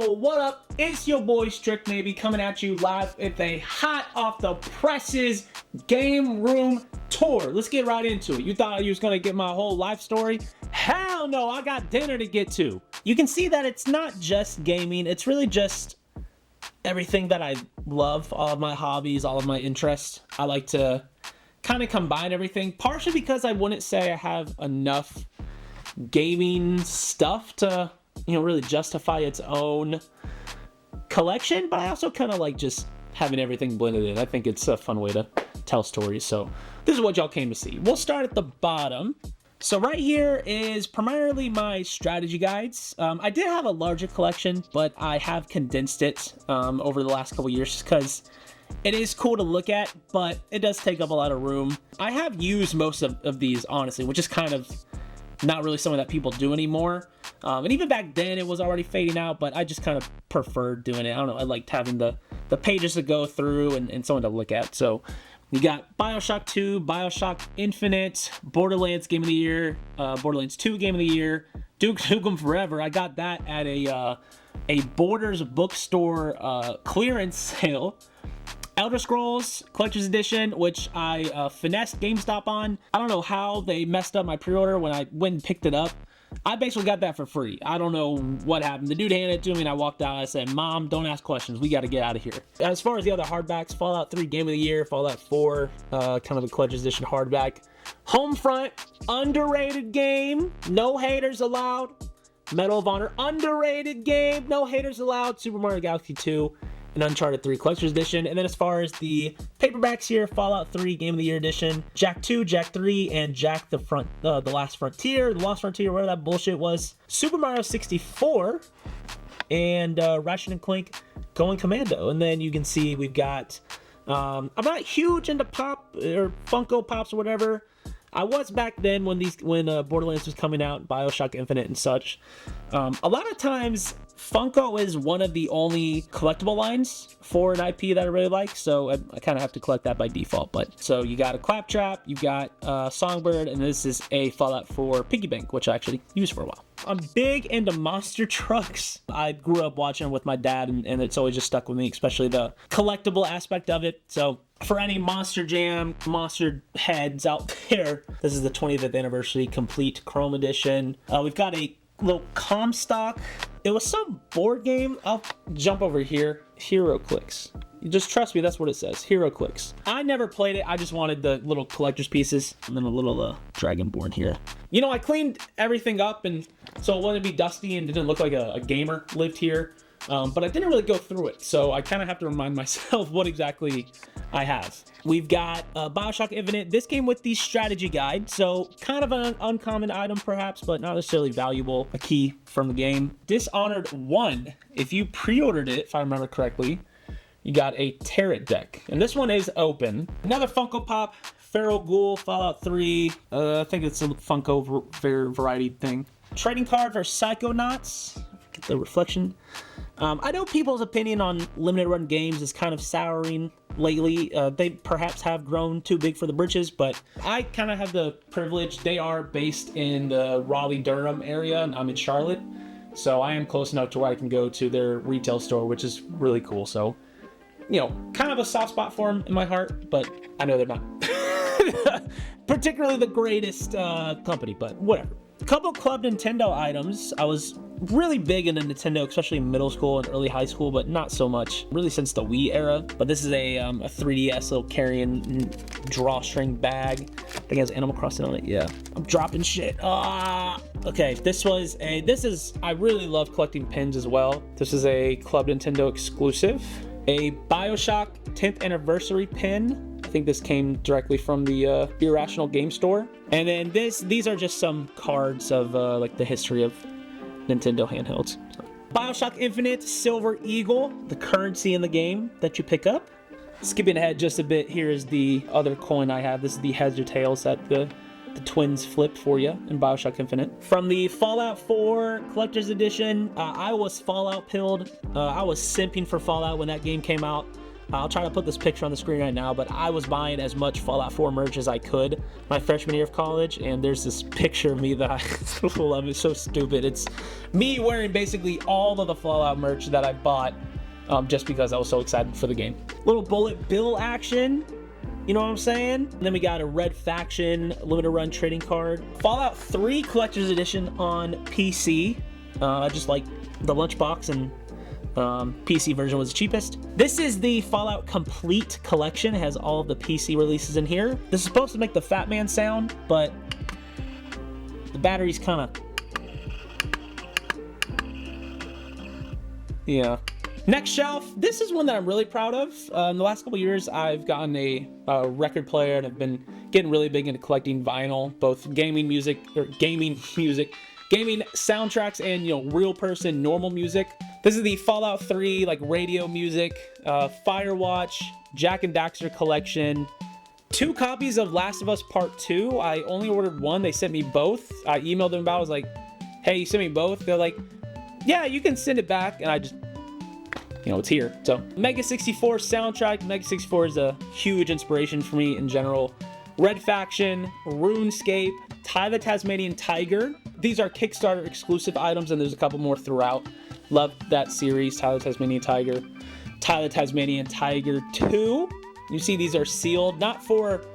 Yo, what up? It's your boy Strict Maybe coming at you live with a hot off the presses game room tour. Let's get right into it. You thought you was gonna get my whole life story? Hell no, I got dinner to get to. You can see that it's not just gaming, it's really just everything that I love, all of my hobbies, all of my interests. I like to kind of combine everything, partially because I wouldn't say I have enough gaming stuff to, you know, really justify its own collection, but I also kind of like just having everything blended in. I think it's a fun way to tell stories, so this is what y'all came to see. We'll start at the bottom. So right here is primarily my strategy guides. I did have a larger collection, but I have condensed it over the last couple years because it is cool to look at, but it does take up a lot of room. I have used most of these, honestly, which is kind of not really something that people do anymore. And even back then, it was already fading out, but I just kind of preferred doing it. I don't know, I liked having the pages to go through and something to look at. So you got BioShock 2, BioShock Infinite, Borderlands Game of the Year, Borderlands 2 Game of the Year, Duke Nukem Forever. I got that at a Borders bookstore clearance sale. Elder Scrolls Collector's Edition, which I finessed GameStop on. I don't know how they messed up my pre-order when I went and picked it up. I basically got that for free. I don't know what happened. The dude handed it to me and I walked out. I said, Mom, don't ask questions. We got to get out of here. As far as the other hardbacks, Fallout 3 Game of the Year, Fallout 4, kind of a Collector's Edition hardback. Homefront, underrated game. No haters allowed. Medal of Honor, underrated game. No haters allowed. Super Mario Galaxy 2. An Uncharted 3 Collector's Edition. And then as far as the paperbacks here, Fallout 3 Game of the Year Edition, Jak 2, Jak 3, and Jak the Last Frontier, the Lost Frontier, whatever that bullshit was. Super Mario 64, and Ratchet & Clank Going Commando. And then you can see we've got, I'm not huge into pop or Funko Pops or whatever. I was back then when Borderlands was coming out, BioShock Infinite and such. A lot of times, Funko is one of the only collectible lines for an IP that I really like, so I kind of have to collect that by default. But so you got a Claptrap, you got Songbird, and this is a Fallout 4 piggy bank, which I actually used for a while. I'm big into monster trucks. I grew up watching with my dad, and it's always just stuck with me, especially the collectible aspect of it. So for any Monster Jam monster heads out there, this is the 20th anniversary complete Chrome edition. We've got a little Comstock. It was some board game. I'll jump over here. Hero Clicks. You just trust me, that's what it says. Hero Clicks. I never played it. I just wanted the little collector's pieces. And then a little Dragonborn here. You know, I cleaned everything up, and so it wouldn't be dusty and didn't look like a gamer lived here. But I didn't really go through it, so I kind of have to remind myself what exactly I have. We've got BioShock Infinite. This came with the strategy guide, so kind of an uncommon item perhaps, but not necessarily valuable, a key from the game. Dishonored 1, if you pre-ordered it, if I remember correctly, you got a Tarot deck, and this one is open. Another Funko Pop, Feral Ghoul, Fallout 3, I think it's a Funko variety thing. Trading card for Psychonauts, get the reflection. I know people's opinion on limited run games is kind of souring lately. They perhaps have grown too big for the britches, but I kind of have the privilege. They are based in the Raleigh-Durham area, and I'm in Charlotte, so I am close enough to where I can go to their retail store, which is really cool. So, you know, kind of a soft spot for them in my heart, but I know they're not particularly the greatest company, but whatever. A couple Club Nintendo items. I was really big into Nintendo, especially in middle school and early high school, but not so much really since the Wii era. But this is a 3DS little carrying drawstring bag. I think it has Animal Crossing on it. Yeah, I'm dropping shit. Okay, I really love collecting pins as well. This is a Club Nintendo exclusive. A BioShock 10th anniversary pin. I think this came directly from the Irrational Game Store. And then these are just some cards of like the history of Nintendo handhelds. So. BioShock Infinite Silver Eagle, the currency in the game that you pick up. Skipping ahead just a bit, here is the other coin I have. This is the heads or tails that the twins flip for you in BioShock Infinite. From the Fallout 4 Collector's Edition, I was Fallout pilled. I was simping for Fallout when that game came out. I'll try to put this picture on the screen right now, but I was buying as much Fallout 4 merch as I could my freshman year of college, and there's this picture of me that I love. It's so stupid. It's me wearing basically all of the Fallout merch that I bought just because I was so excited for the game. Little bullet bill action. You know what I'm saying? And then we got a Red Faction limited run trading card. Fallout 3 Collector's Edition on PC. Just like the lunchbox and PC version was the cheapest. This is the Fallout Complete Collection. It has all of the PC releases in here. This is supposed to make the Fat Man sound, but the battery's kind of... yeah. Next shelf, this is one that I'm really proud of. In the last couple years, I've gotten a record player and I've been getting really big into collecting vinyl, both gaming soundtracks and, you know, real person normal music. This is the Fallout 3 like radio music, Firewatch, Jack and Daxter collection. 2 copies of Last of Us Part 2. I only ordered one. They sent me both. I emailed them about it. I was like, hey, you sent me both? They're like, yeah, you can send it back. And I just, you know, it's here. So Mega 64 soundtrack. Mega 64 is a huge inspiration for me in general. Red Faction, RuneScape, Ty the Tasmanian Tiger. These are Kickstarter exclusive items, and there's a couple more throughout. Love that series, Ty the Tasmanian Tiger. Ty the Tasmanian Tiger 2. You see these are sealed, not for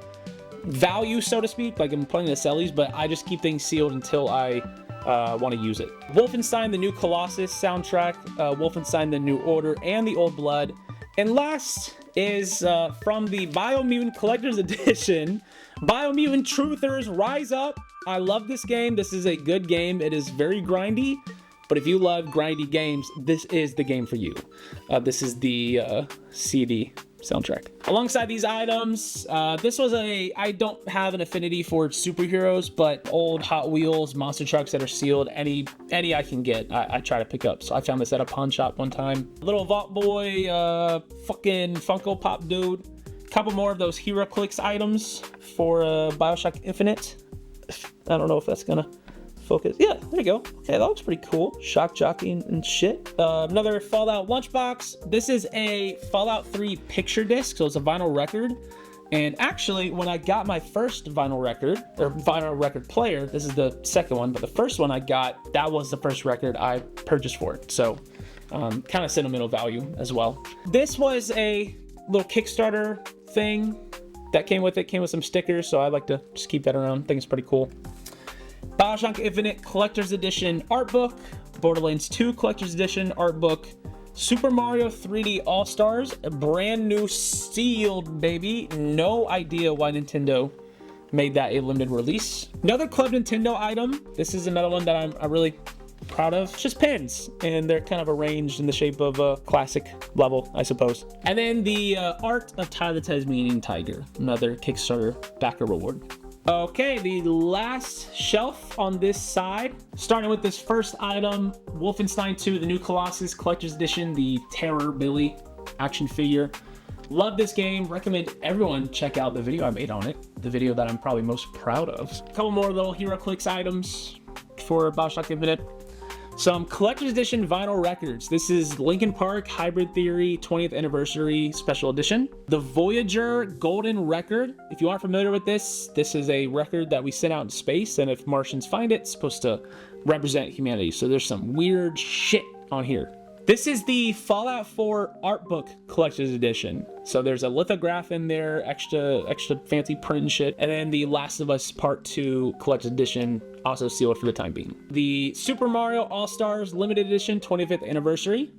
value, so to speak, like I'm putting the sellies, but I just keep things sealed until I want to use it. Wolfenstein, the new Colossus soundtrack, Wolfenstein, the New Order, and the Old Blood. And last is from the Biomutant Collector's Edition, Biomutant Truthers Rise Up. I love this game. This is a good game. It is very grindy, but if you love grindy games, this is the game for you. This is the CD soundtrack. Alongside these items, this was I don't have an affinity for superheroes, but old Hot Wheels monster trucks that are sealed, any I can get, I try to pick up. So I found this at a pawn shop one time. Little Vault Boy, fucking Funko Pop dude. Couple more of those HeroClix items for BioShock Infinite. I don't know if that's gonna focus. Yeah, there you go. Okay, that looks pretty cool. Shock jockey and shit. Another Fallout lunchbox. This is a Fallout 3 picture disc, so it's a vinyl record. And actually, when I got my first vinyl record, or vinyl record player, this is the second one, but the first one I got, that was the first record I purchased for it. So, kind of sentimental value as well. This was a little Kickstarter thing that came with it. Came with some stickers, so I like to just keep that around. I think it's pretty cool. BioShock Infinite Collector's Edition art book, Borderlands 2 Collector's Edition art book, Super Mario 3D All-Stars, a brand new sealed baby. No idea why Nintendo made that a limited release. Another Club Nintendo item. This is another one that I'm really proud of. It's just pins, and they're kind of arranged in the shape of a classic level, I suppose. And then the art of Ty the Tasmanian Tiger, another Kickstarter backer reward. Okay, the last shelf on this side, starting with this first item, Wolfenstein 2, the new Colossus Collector's Edition, the Terror Billy action figure. Love this game. Recommend everyone check out the video I made on it, the video that I'm probably most proud of. A couple more little HeroClix items for BioShock Infinite. Some Collector's Edition vinyl records. This is Linkin Park Hybrid Theory 20th Anniversary Special Edition. The Voyager Golden Record. If you aren't familiar with this is a record that we sent out in space, and if Martians find it, it's supposed to represent humanity. So there's some weird shit on here. This is the Fallout 4 art book Collector's Edition. So there's a lithograph in there, extra fancy print and shit. And then the Last of Us Part 2 Collector's Edition, also sealed for the time being. The Super Mario All-Stars Limited Edition 25th Anniversary.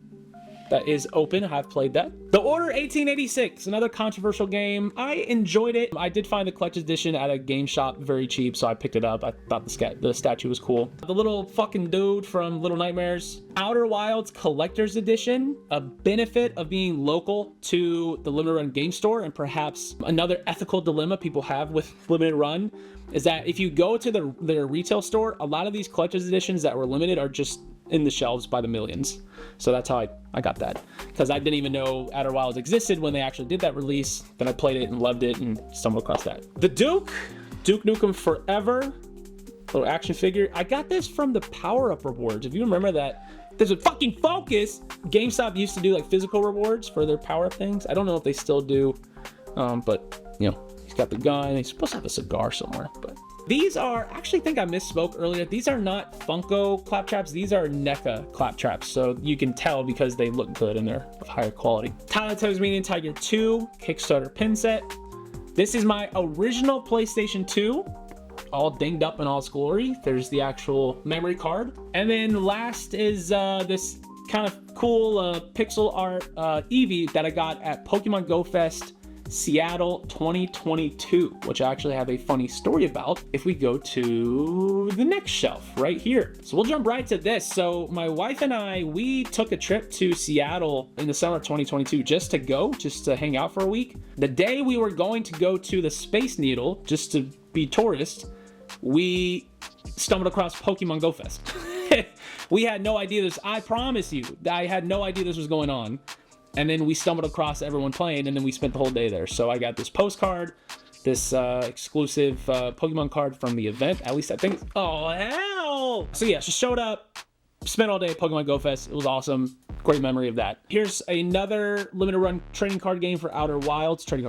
That is open. I've played that. The Order 1886, another controversial game. I enjoyed it. I did find the collector's edition at a game shop very cheap, so I picked it up. I thought the statue was cool. The little fucking dude from Little Nightmares. Outer Wilds Collector's Edition, a benefit of being local to the limited run game store, and perhaps another ethical dilemma people have with limited run is that if you go to their retail store, a lot of these collector's editions that were limited are just in the shelves by the millions. So that's how I got that, because I didn't even know Outer Wilds existed when they actually did that release. Then I played it and loved it and stumbled across that. The Duke Nukem Forever little action figure. I got this from the Power Up rewards. If you remember that There's a fucking focus. GameStop used to do like physical rewards for their power-up things. I don't know if they still do, but you know, he's got the gun. He's supposed to have a cigar somewhere, but these are, actually think I misspoke earlier. These are not Funko claptraps. These are NECA claptraps. So you can tell because they look good and they're of higher quality. Tyler Tasmanian Tiger 2 Kickstarter pin set. This is my original PlayStation 2, all dinged up in all its glory. There's the actual memory card. And then last is this kind of cool pixel art Eevee that I got at Pokemon Go Fest Seattle 2022, which I actually have a funny story about if we go to the next shelf right here. So we'll jump right to this. So my wife and I, we took a trip to Seattle in the summer of 2022 just to hang out for a week. The day we were going to go to the Space Needle just to be tourists, we stumbled across Pokemon Go Fest. We had no idea this, I promise you, I had no idea this was going on. And then we stumbled across everyone playing, and then we spent the whole day there. So I got this postcard, this exclusive Pokemon card from the event. At least I think. Oh, hell! So yeah, just showed up, spent all day at Pokemon Go Fest. It was awesome. Great memory of that. Here's another limited run trading card game for Outer Wilds. Trading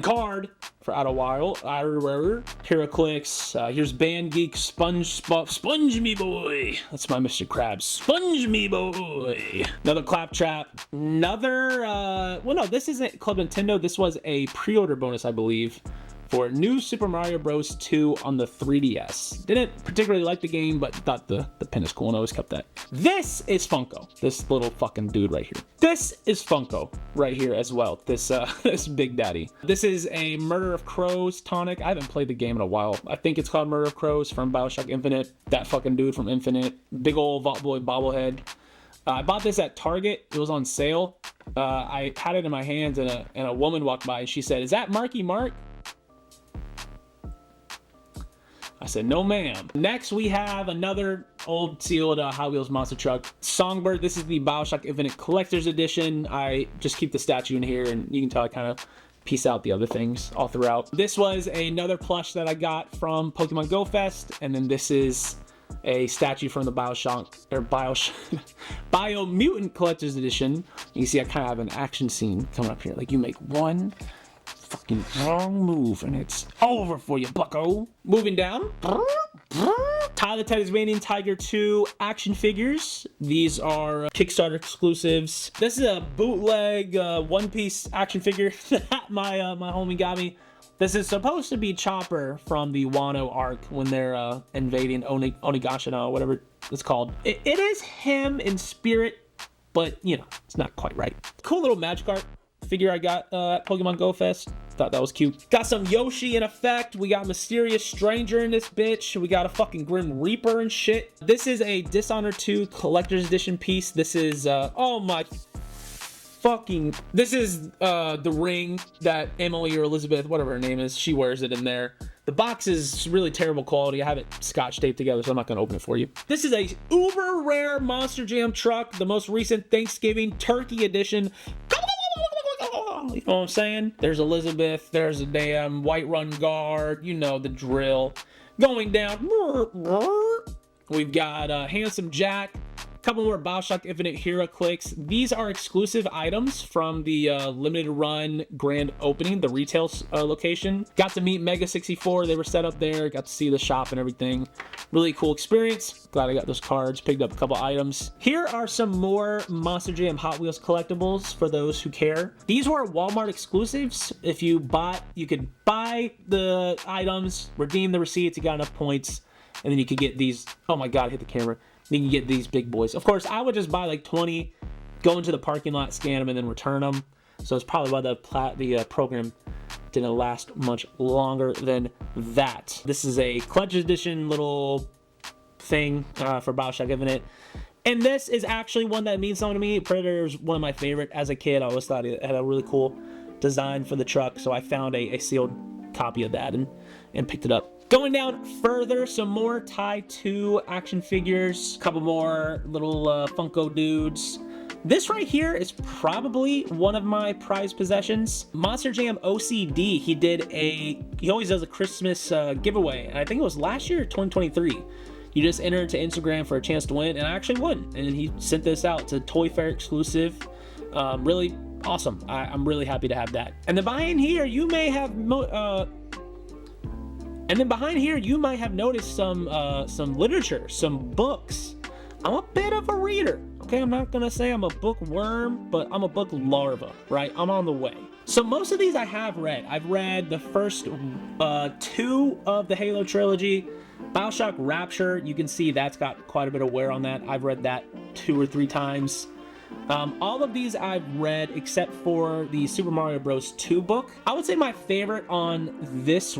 card for Outer Wild. Heraclix. Here's Band Geek Sponge Me Boy. That's my Mr. Krabs. Sponge Me Boy. Another Claptrap. Another, well, no, this isn't Club Nintendo. This was a pre-order bonus, I believe, for New Super Mario Bros. 2 on the 3DS. Didn't particularly like the game, but thought the pin is cool and always kept that. This is Funko. This little fucking dude right here. This is Funko right here as well. This this Big Daddy. This is a Murder of Crows tonic. I haven't played the game in a while. I think it's called Murder of Crows from BioShock Infinite. That fucking dude from Infinite. Big old Vault Boy bobblehead. I bought this at Target. It was on sale. I had it in my hands and a woman walked by and she said, "Is that Marky Mark?" I said, "No, ma'am." Next, we have another old sealed Hot Wheels monster truck. Songbird. This is the BioShock Infinite Collector's Edition. I just keep the statue in here, and you can tell I kind of piece out the other things all throughout. This was another plush that I got from Pokemon Go Fest, and then this is a statue from the Biomutant Collector's Edition. You can see I kind of have an action scene coming up here. Like, you make one fucking wrong move and it's over for you, bucko. Moving down. Tyler Tasmanian Tiger 2 action figures. These are Kickstarter exclusives. This is a bootleg one-piece action figure that my homie got me. This is supposed to be Chopper from the Wano arc when they're invading Onigashima, whatever it's called. It is him in spirit, but you know, it's not quite right. Cool little Magikarp figure I got at Pokemon Go Fest. Thought that was cute. Got some Yoshi in effect. We got Mysterious Stranger in this bitch. We got a fucking Grim Reaper and shit. This is a Dishonored 2 Collector's Edition piece. This is, oh my fucking... This is the ring that Emily or Elizabeth, whatever her name is, she wears it in there. The box is really terrible quality. I have it scotch taped together, so I'm not going to open it for you. This is a uber rare Monster Jam truck, the most recent Thanksgiving Turkey Edition. You know what I'm saying? There's Elizabeth, there's a damn Whiterun guard, you know the drill. Going down, we've got Handsome Jack, a couple more BioShock Infinite Heraclix. These are exclusive items from the limited run grand opening, the retail location. Got to meet Mega 64, they were set up there, got to see the shop and everything. Really cool experience. Glad I got those cards, picked up a couple items. Here are some more Monster Jam Hot Wheels collectibles for those who care. These were Walmart exclusives. If you bought, you could buy the items, redeem the receipts, you got enough points, and then you could get these. Oh my God, hit the camera. Then you get these big boys. Of course, I would just buy like 20, go into the parking lot, scan them, and then return them. So it's probably why the program didn't last much longer than that. This is a Collector's Edition little thing for BioShock Infinite. And this is actually one that means something to me. Predator is one of my favorite as a kid. I always thought it had a really cool design for the truck. So I found a sealed copy of that and picked it up. Going down further, some more Tie 2 action figures. A couple more little Funko dudes. This right here is probably one of my prized possessions. Monster Jam OCD, he always does a Christmas giveaway. And I think it was last year or 2023. You just enter into Instagram for a chance to win, and I actually won. And he sent this out. It's a Toy Fair exclusive. Really awesome. I'm really happy to have that. And then behind here, you may have noticed some literature, some books. I'm a bit of a reader. Okay, I'm not gonna say I'm a bookworm, but I'm a book larva, right? I'm on the way. So most of these I have read. I've read the first 2 of the Halo trilogy. BioShock Rapture, you can see that's got quite a bit of wear on that. I've read that 2 or 3 times. All of these I've read except for the Super Mario Bros. 2 book. I would say my favorite on this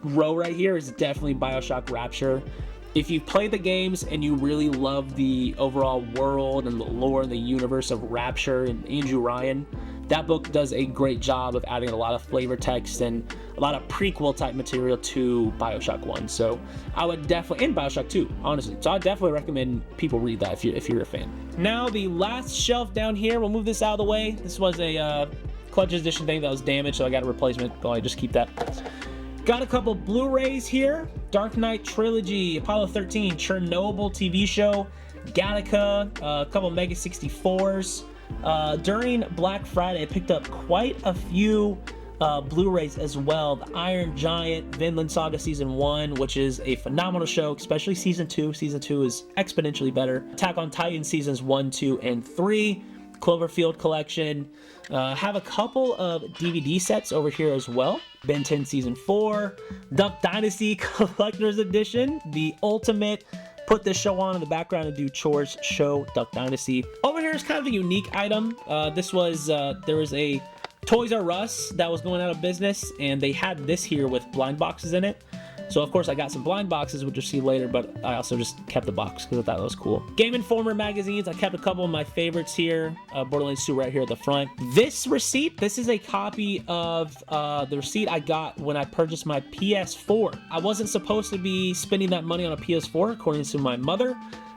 row right here is definitely BioShock Rapture. If you've played the games and you really love the overall world and the lore and the universe of Rapture and Andrew Ryan, that book does a great job of adding a lot of flavor text and a lot of prequel type material to BioShock 1. So I would definitely, and BioShock 2, honestly. So I definitely recommend people read that if you're a fan. Now the last shelf down here, we'll move this out of the way. This was a collector's edition thing that was damaged, so I got a replacement. Go ahead, just keep that. Got a couple Blu-rays here. Dark Knight Trilogy, Apollo 13, Chernobyl TV show, Gattaca, a couple Mega 64s. During Black Friday, I picked up quite a few Blu-rays as well. The Iron Giant, Vinland Saga Season 1, which is a phenomenal show, especially Season 2. Season 2 is exponentially better. Attack on Titan Seasons 1, 2, and 3. Cloverfield Collection. Have a couple of DVD sets over here as well. Ben 10 Season 4. Duck Dynasty Collector's Edition. The ultimate put this show on in the background and do chores show, Duck Dynasty. Over here is kind of a unique item. This was, there was a Toys R Us that was going out of business, and they had this here with blind boxes in it. So of course I got some blind boxes, which you'll see later, but I also just kept the box because I thought that was cool. Game Informer magazines, I kept a couple of my favorites here. Borderlands 2 right here at the front. This receipt, this is a copy of the receipt I got when I purchased my PS4. I wasn't supposed to be spending that money on a PS4, according to my mother.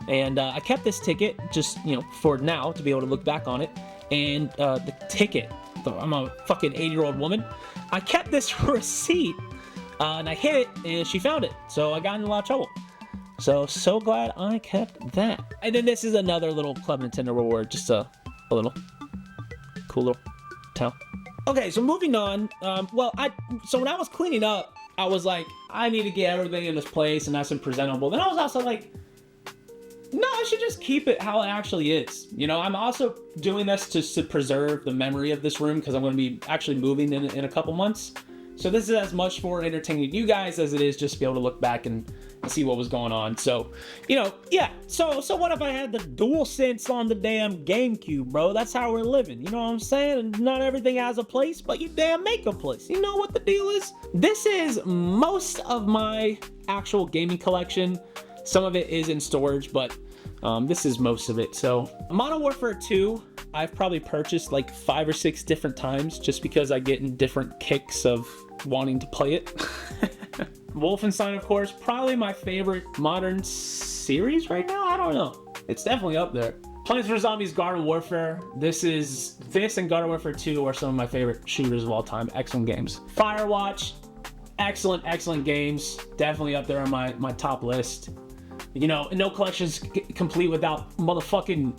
And I kept this ticket, just, you know, for now, to be able to look back on it. And the ticket, I'm a fucking 80-year-old woman. I kept this receipt. And I hid it, and she found it. So I got in a lot of trouble. So glad I kept that. And then this is another little Club Nintendo reward. Just a little cool little towel. Okay, so moving on. So when I was cleaning up, I was like, I need to get everything in this place and nice and presentable. Then I was also like, no, I should just keep it how it actually is. You know, I'm also doing this to preserve the memory of this room because I'm going to be actually moving in a couple months. So this is as much for entertaining you guys as it is just to be able to look back and see what was going on. So, you know, yeah. So what if I had the DualSense on the damn GameCube, bro? That's how we're living. You know what I'm saying? Not everything has a place, but you damn make a place. You know what the deal is? This is most of my actual gaming collection. Some of it is in storage, but this is most of it. So Modern Warfare 2, I've probably purchased like 5 or 6 different times just because I get in different kicks of wanting to play it. Wolfenstein, of course, probably my favorite modern series right now. I don't know. It's definitely up there. Plants vs. Zombies Garden Warfare. This and Garden Warfare 2 are some of my favorite shooters of all time. Excellent games. Firewatch. Excellent games. Definitely up there on my top list. You know, no collection's complete without motherfucking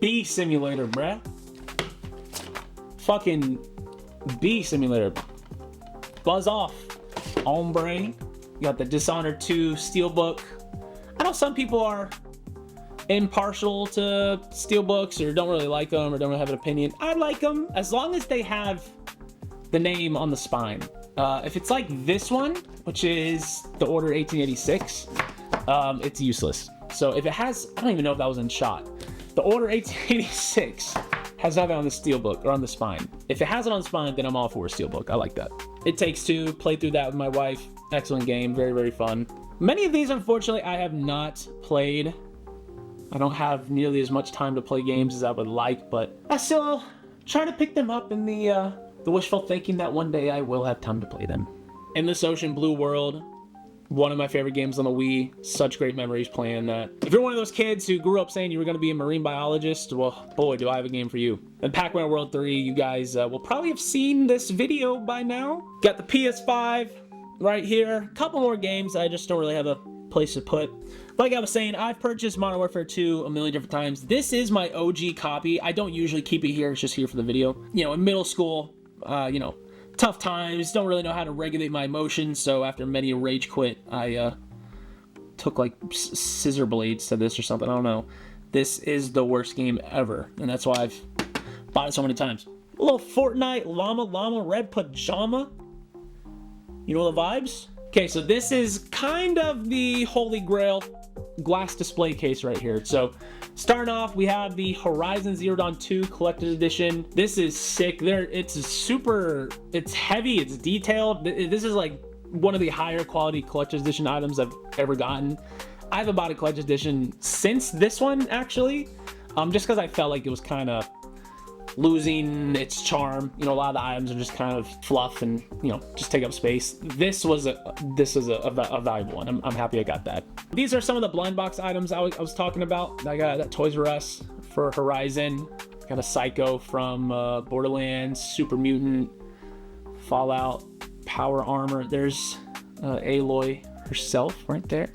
Bee Simulator, bruh. Fucking Bee Simulator. Buzz off, hombre. You got the Dishonored 2 Steelbook. I know some people are impartial to Steelbooks or don't really like them or don't really have an opinion. I like them as long as they have the name on the spine. If it's like this one, which is the Order 1886, it's useless. So if it has, I don't even know if that was in shot. The Order 1886 has nothing on the steelbook or on the spine. If it has it on the spine, then I'm all for a steelbook. I like that. It Takes Two, played through that with my wife. Excellent game, very, very fun. Many of these, unfortunately, I have not played. I don't have nearly as much time to play games as I would like, but I still try to pick them up in the wishful thinking that one day I will have time to play them. Endless Ocean Blue World. One of my favorite games on the Wii. Such great memories playing that. If you're one of those kids who grew up saying you were going to be a marine biologist, well, boy, do I have a game for you. And Pac-Man World 3, you guys will probably have seen this video by now. Got the PS5 right here. A couple more games I just don't really have a place to put. Like I was saying, I've purchased Modern Warfare 2 a million different times. This is my OG copy. I don't usually keep it here. It's just here for the video. You know, in middle school, you know, tough times. Don't really know how to regulate my emotions. So after many a rage quit, I took like scissor blades to this or something. I don't know. This is the worst game ever. And that's why I've bought it so many times. A little Fortnite llama red pajama. You know the vibes? Okay, so this is kind of the holy grail glass display case right here. So starting off, we have the Horizon Zero Dawn 2 Collector's Edition. This is sick. It's super, it's heavy, it's detailed. This is like one of the higher quality Collector's Edition items I've ever gotten. I haven't bought a Collector's Edition since this one, actually, just because I felt like it was kind of losing its charm. You know, a lot of the items are just kind of fluff and, you know, just take up space. This was a valuable one. I'm happy I got that. These are some of the blind box items I was talking about. I got that Toys R Us for Horizon. Got a Psycho from Borderlands, Super Mutant, Fallout, Power Armor. There's Aloy herself right there.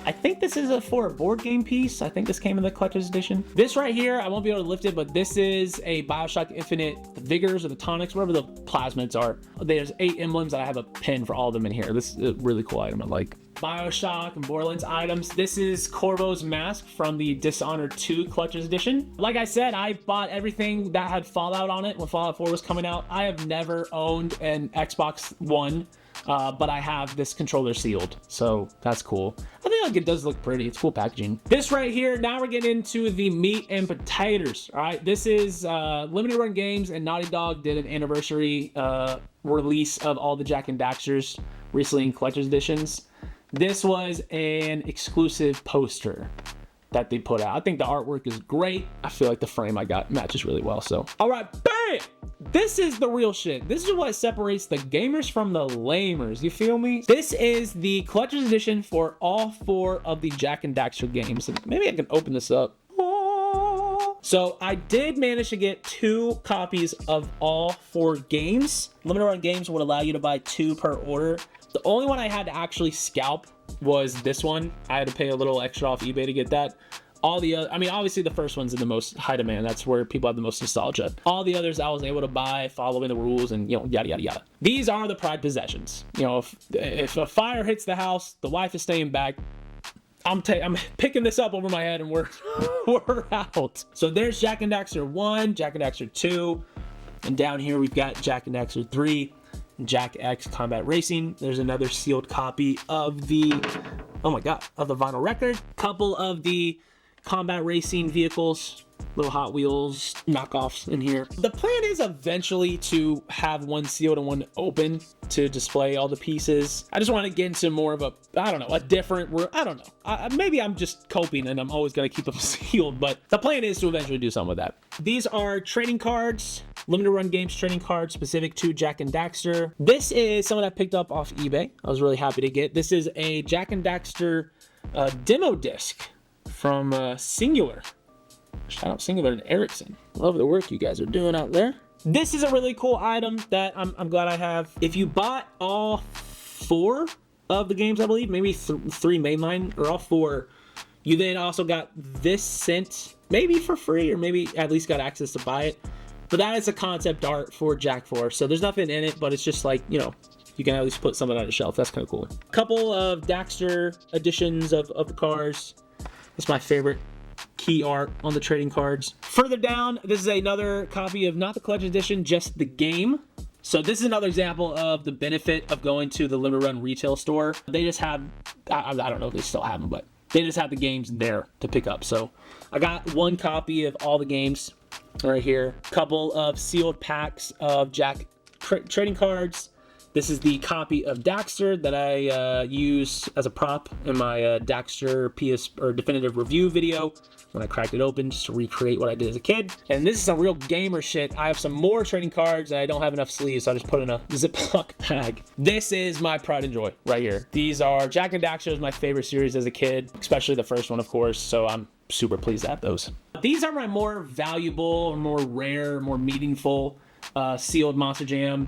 I think this is for a board game piece. I think this came in the collector's edition. This right here, I won't be able to lift it, but this is a BioShock Infinite, the Vigors or the Tonics, whatever the plasmids are. There's 8 emblems. I have a pin for all of them in here. This is a really cool item I like. BioShock and Borderlands items. This is Corvo's mask from the Dishonored 2 collector's edition. Like I said, I bought everything that had Fallout on it when Fallout 4 was coming out. I have never owned an Xbox One. But I have this controller sealed, so that's cool. I think like it does look pretty. It's cool packaging. This right here, now we're getting into the meat and potatoes. All right, this is Limited Run Games and Naughty Dog did an anniversary release of all the Jak and Daxters recently in collector's editions. This was an exclusive poster that they put out. I think the artwork is great. I feel like the frame I got matches really well. So, all right, bam! This is the real shit. This is what separates the gamers from the lamers. You feel me? This is the collector's edition for all 4 of the Jak and Daxter games. Maybe I can open this up. So I did manage to get 2 copies of all 4 games. Limited Run Games would allow you to buy 2 per order. The only one I had to actually scalp was this one. I had to pay a little extra off eBay to get that. All the other, I mean, obviously the first one's in the most high demand. That's where people have the most nostalgia. All the others I was able to buy following the rules and, you know, yada, yada, yada. These are the prized possessions. You know, if a fire hits the house, the wife is staying back. I'm picking this up over my head and we're out. So there's Jak and Daxter 1, Jak and Daxter 2. And down here we've got Jak and Daxter 3. Jak X Combat Racing. There's another sealed copy of the, oh my god, of the vinyl record. Couple of the combat racing vehicles, little Hot Wheels knockoffs in here. The plan is eventually to have one sealed and one open to display all the pieces. I just want to get into more of a, I don't know, a different, I don't know. Maybe I'm just coping and I'm always going to keep them sealed, but the plan is to eventually do something with that. These are trading cards. Limited Run Games trading cards specific to Jak and Daxter. This is someone I picked up off eBay. I was really happy to get. This is a Jak and Daxter demo disc from Singular. Shout out Singular and Ericsson. Love the work you guys are doing out there. This is a really cool item that I'm glad I have. If you bought all 4 of the games, I believe, maybe 3 mainline, or all 4, you then also got this sent, maybe for free, or maybe at least got access to buy it. But that is a concept art for Jak 4, so there's nothing in it, but it's just like, you know, you can at least put something on the shelf. That's kind of cool. A couple of Daxter editions of the cars. It's my favorite key art on the trading cards. Further down, this is another copy of not the collector's edition, just the game. So this is another example of the benefit of going to the Limited Run retail store. They just have, I don't know if they still have them, but they just have the games there to pick up. So I got 1 copy of all the games right here. Couple of sealed packs of Jak trading cards. This is the copy of Daxter that I use as a prop in my Daxter definitive review video when I cracked it open just to recreate what I did as a kid. And this is some real gamer shit. I have some more trading cards and I don't have enough sleeves, so I just put in a Ziploc bag. This is my pride and joy right here. These are Jak and Daxter is my favorite series as a kid, especially the first one, of course, so I'm super pleased to have those. These are my more valuable, more rare, more meaningful sealed Monster Jam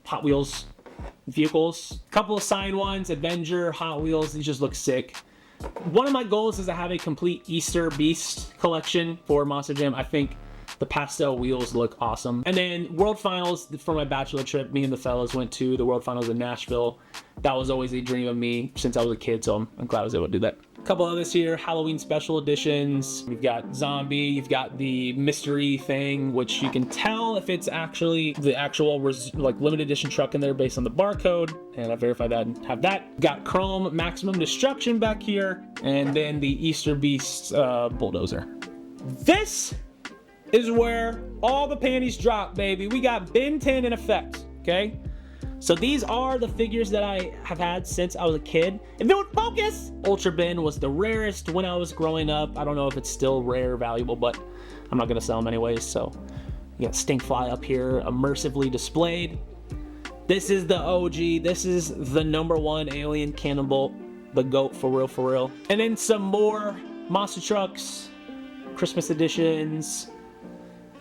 Hot Wheels vehicles. A couple of signed ones, Avenger, Hot Wheels, these just look sick. One of my goals is to have a complete Easter Beast collection for Monster Jam. I think the pastel wheels look awesome. And then World Finals for my bachelor trip, me and the fellas went to the World Finals in Nashville. That was always a dream of me since I was a kid, so I'm glad I was able to do that. A couple others here, Halloween special editions. You've got Zombie, you've got the mystery thing, which you can tell if it's actually the actual like limited edition truck in there based on the barcode. And I verified that and have that. Got Chrome Maximum Destruction back here. And then the Easter Beast bulldozer. This is where all the panties drop, baby. We got Ben 10 in effect, okay? So these are the figures that I have had since I was a kid. If it would focus! Ultra Ben was the rarest when I was growing up. I don't know if it's still rare or valuable, but I'm not gonna sell them anyways. So you got Stinkfly up here, immersively displayed. This is the OG. This is the #1 alien cannonball, the GOAT for real, for real. And then some more monster trucks, Christmas editions,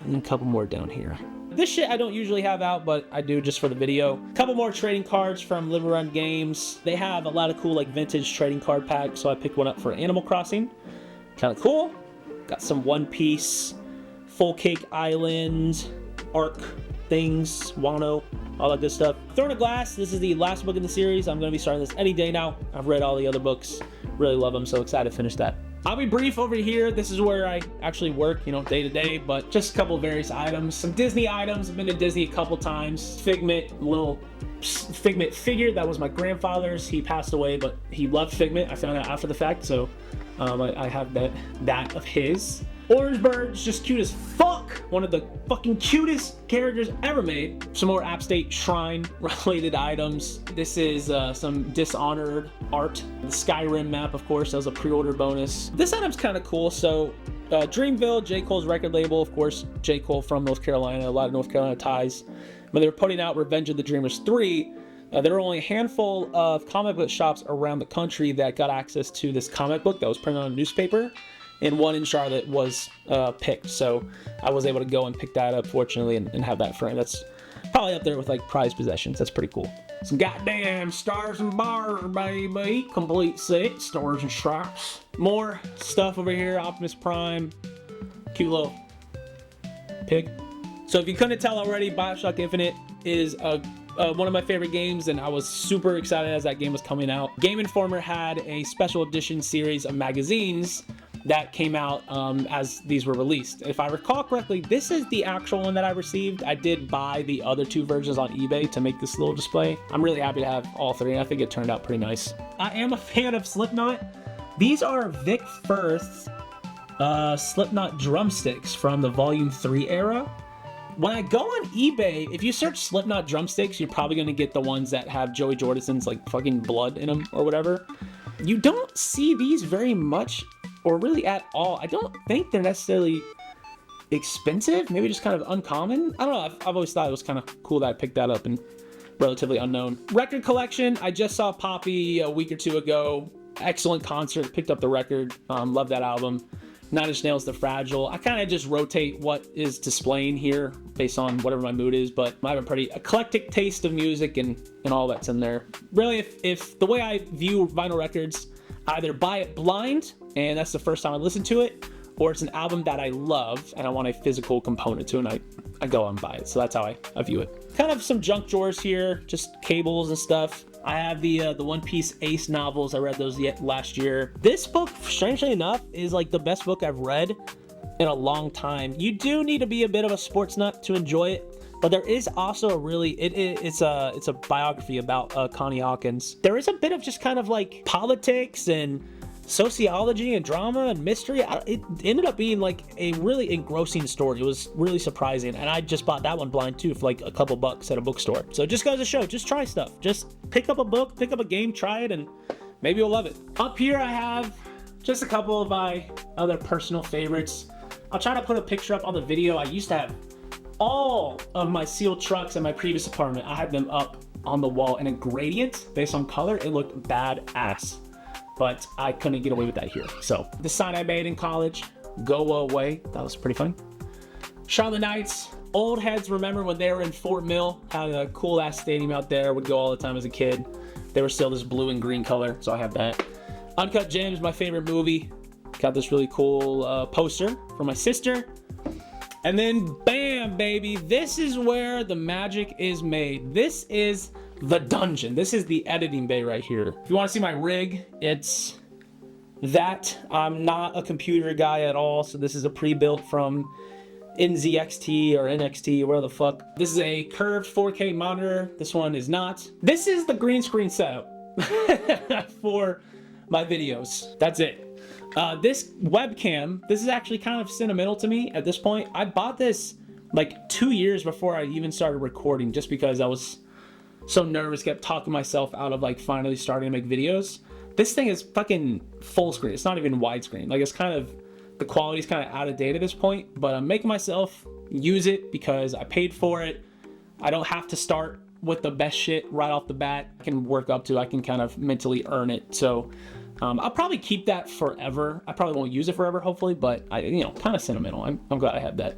and a couple more down here. This shit I don't usually have out, but I do just for the video. A couple more trading cards from Live Run Games. They have a lot of cool like vintage trading card packs, so I picked one up for Animal Crossing. Kind of cool. Got some One Piece, Full Cake Island, Arc things, Wano, all that good stuff. Throne of Glass, this is the last book in the series. I'm going to be starting this any day now. I've read all the other books. Really love them, so excited to finish that. I'll be brief over here. This is where I actually work, you know, day to day, but just a couple of various items. Some Disney items. I've been to Disney a couple times. Figment, little Figment figure. That was my grandfather's. He passed away, but he loved Figment. I found out after the fact, so I have that of his. Orange Bird's just cute as fuck. One of the fucking cutest characters ever made. Some more App State Shrine related items. This is some Dishonored art. The Skyrim map, of course, that was a pre-order bonus. This item's kind of cool. So Dreamville, J. Cole's record label, of course, J. Cole from North Carolina, a lot of North Carolina ties. When they were putting out Revenge of the Dreamers 3, there were only a handful of comic book shops around the country that got access to this comic book that was printed on a newspaper. And one in Charlotte was picked, so I was able to go and pick that up, fortunately, and have that frame. That's probably up there with like prized possessions. That's pretty cool. Some goddamn stars and bars, baby. Complete set, stars and stripes. More stuff over here. Optimus Prime, cute little pig. So if you couldn't tell already, BioShock Infinite is one of my favorite games, and I was super excited as that game was coming out. Game Informer had a special edition series of magazines that came out as these were released. If I recall correctly, this is the actual one that I received. I did buy the other 2 versions on eBay to make this little display. I'm really happy to have all 3. I think it turned out pretty nice. I am a fan of Slipknot. These are Vic Firth's Slipknot drumsticks from the Volume 3 era. When I go on eBay, if you search Slipknot drumsticks, you're probably gonna get the ones that have Joey Jordison's like fucking blood in them or whatever. You don't see these very much, or really at all. I don't think they're necessarily expensive, maybe just kind of uncommon. I don't know, I've always thought it was kind of cool that I picked that up and relatively unknown. Record collection, I just saw Poppy a week or 2 ago. Excellent concert, picked up the record, love that album. Nine Inch Nails, The Fragile. I kind of just rotate what is displaying here based on whatever my mood is, but I have a pretty eclectic taste of music and all that's in there. Really, if the way I view vinyl records, either buy it blind, and that's the first time I listen to it, or it's an album that I love and I want a physical component to it, and I go and buy it. So that's how I view it. Kind of some junk drawers here, just cables and stuff. I have the One Piece Ace novels. I read those last year. This book, strangely enough, is like the best book I've read in a long time. You do need to be a bit of a sports nut to enjoy it, but there is also a really, it's a biography about Connie Hawkins. There is a bit of just kind of like politics and sociology and drama and mystery. It ended up being like a really engrossing story. It was really surprising, and I just bought that one blind too for like a couple bucks at a bookstore. So it just goes to show, just try stuff. Just pick up a book, pick up a game, try it, and maybe you'll love it. Up here I have just a couple of my other personal favorites. I'll try to put a picture up on the video. I used to have all of my sealed trucks in my previous apartment. I had them up on the wall in a gradient based on color. It looked badass, but I couldn't get away with that here. So the sign I made in college, go away. That was pretty funny. Charlotte Knights, old heads remember when they were in Fort Mill, had a cool ass stadium out there, would go all the time as a kid. They were still this blue and green color, so I have that. Uncut Gems, my favorite movie. Got this really cool poster from my sister. And then bam, baby, this is where the magic is made. This is the dungeon. This is the editing bay right here. If you want to see my rig, it's that. I'm not a computer guy at all, so this is a pre-built from NZXT or NXT, where the fuck. This is a curved 4K monitor. This one is not. This is the green screen setup for my videos. That's it. This webcam, this is actually kind of sentimental to me at this point. I bought this like 2 years before I even started recording, just because I was so nervous, kept talking myself out of like finally starting to make videos. This thing is fucking full screen. It's not even widescreen. Like, it's kind of, the quality's kind of out of date at this point, but I'm making myself use it because I paid for it. I don't have to start with the best shit right off the bat. I can work up to, I can kind of mentally earn it. So I'll probably keep that forever. I probably won't use it forever, hopefully, but kind of sentimental. I'm glad I have that.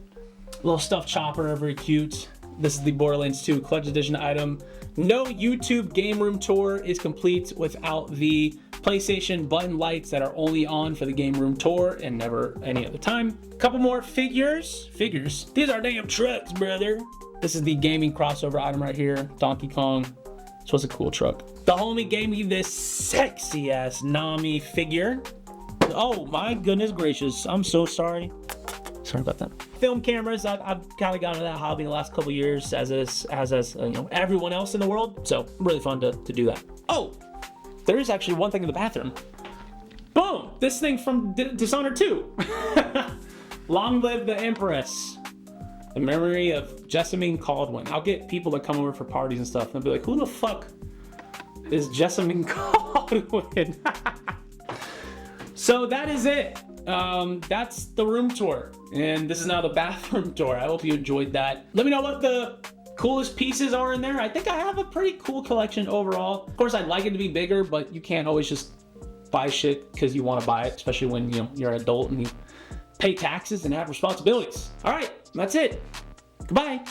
Little stuffed chopper, very cute. This is the Borderlands 2 Collector's Edition item. No YouTube game room tour is complete without the PlayStation button lights that are only on for the game room tour and never any other time. Couple more figures. These are damn trucks, brother. This is the gaming crossover item right here. Donkey Kong. This was a cool truck. The homie gave me this sexy ass Nami figure. Oh my goodness gracious. I'm so sorry. Sorry about that. Film cameras, I've kind of gotten into that hobby in the last couple years, as everyone else in the world. So really fun to do that. Oh, there is actually one thing in the bathroom. Boom! This thing from Dishonored 2. Long live the Empress. The memory of Jessamine Caldwin. I'll get people to come over for parties and stuff, and they'll be like, who the fuck is Jessamine Caldwin? So that is it. That's the room tour, and this is now the bathroom tour. I hope you enjoyed that. Let me know what the coolest pieces are in there. I think I have a pretty cool collection overall. Of course, I'd like it to be bigger, but you can't always just buy shit because you want to buy it, especially when you're an adult and you pay taxes and have responsibilities. All right, that's it. Goodbye.